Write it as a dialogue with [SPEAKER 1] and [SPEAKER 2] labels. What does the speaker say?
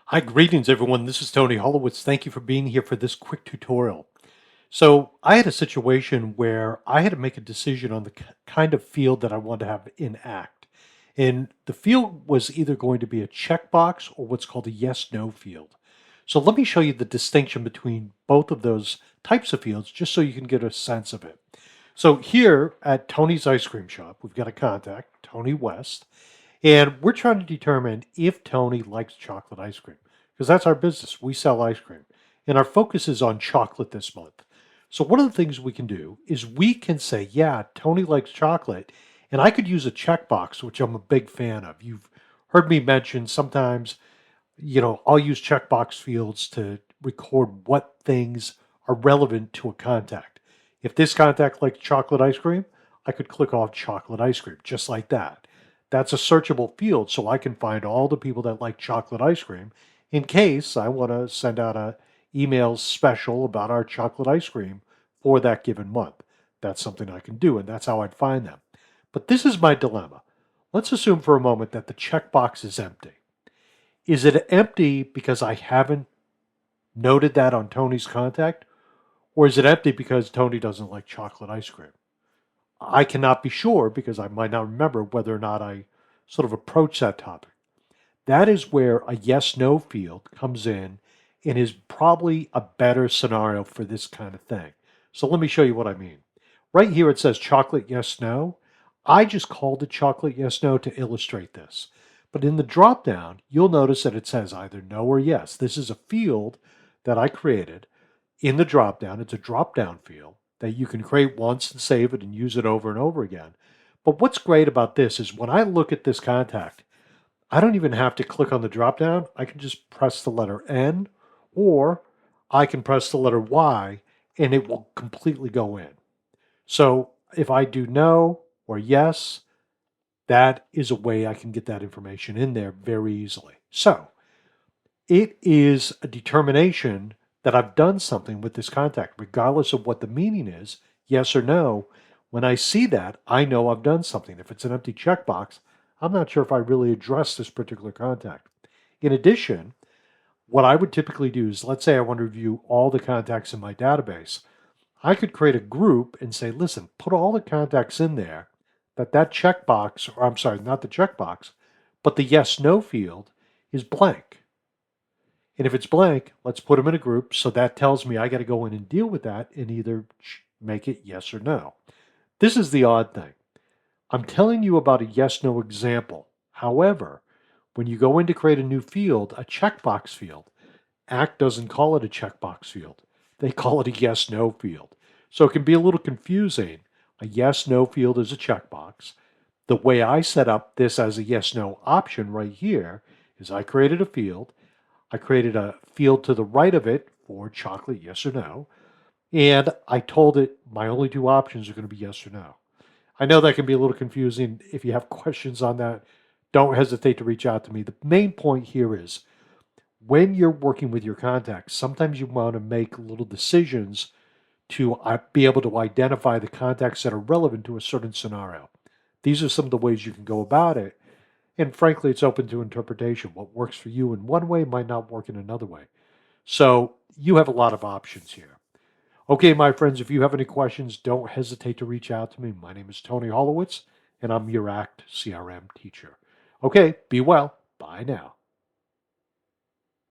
[SPEAKER 1] Hi, greetings everyone. This is Tony Holowitz. Thank you for being here for this quick tutorial. So I had a situation where I had to make a decision on the kind of field that I wanted to have in ACT. And the field was either going to be a checkbox or what's called a yes/no field. So let me show you the distinction between both of those types of fields just so you can get a sense of it. So here at Tony's Ice Cream Shop, we've got a contact, Tony West, and we're trying to determine if Tony likes chocolate ice cream because that's our business. We sell ice cream, and our focus is on chocolate this month. So, one of the things we can do is we can say, yeah, Tony likes chocolate, and I could use a checkbox, which I'm a big fan of. You've heard me mention sometimes, I'll use checkbox fields to record what things are relevant to a contact. If this contact likes chocolate ice cream, I could click off chocolate ice cream just like that. That's a searchable field, so I can find all the people that like chocolate ice cream in case I want to send out a email special about our chocolate ice cream for that given month. That's something I can do, and that's how I'd find them. But this is my dilemma. Let's assume for a moment that the checkbox is empty. Is it empty because I haven't noted that on Tony's contact? Or is it empty because Tony doesn't like chocolate ice cream? I cannot be sure because I might not remember whether or not I sort of approached that topic. That is where a yes no field comes in and is probably a better scenario for this kind of thing. So let me show you what I mean. Right here it says chocolate yes no. I just called it chocolate yes no to illustrate this. But in the drop down, you'll notice that it says either no or yes. This is a field that I created in the drop down. It's a drop down field that you can create once and save it and use it over and over again. But what's great about this is when I look at this contact, I don't even have to click on the drop down. I can just press the letter N or I can press the letter Y and it will completely go in. So if I do no or yes, that is a way I can get that information in there very easily. So it is a determination that I've done something with this contact, regardless of what the meaning is, yes or no. When I see that, I know I've done something. If it's an empty checkbox, I'm not sure if I really addressed this particular contact. In addition, what I would typically do is, let's say I want to review all the contacts in my database. I could create a group and say, listen, put all the contacts in there that checkbox, or I'm sorry, not the checkbox, but the yes no field is blank. And if it's blank, let's put them in a group. So that tells me I got to go in and deal with that and either make it yes or no. This is the odd thing. I'm telling you about a yes no example. However, when you go in to create a new field, a checkbox field, ACT doesn't call it a checkbox field. They call it a yes no field. So it can be a little confusing. A yes no field is a checkbox. The way I set up this as a yes no option right here is I created a field. I created a field to the right of it for chocolate, yes or no. And I told it my only two options are going to be yes or no. I know that can be a little confusing. If you have questions on that, don't hesitate to reach out to me. The main point here is when you're working with your contacts, sometimes you want to make little decisions to be able to identify the contacts that are relevant to a certain scenario. These are some of the ways you can go about it. And frankly, it's open to interpretation. What works for you in one way might not work in another way. So you have a lot of options here. Okay, my friends, if you have any questions, don't hesitate to reach out to me. My name is Tony Holowitz, and I'm your ACT CRM teacher. Okay, be well. Bye now.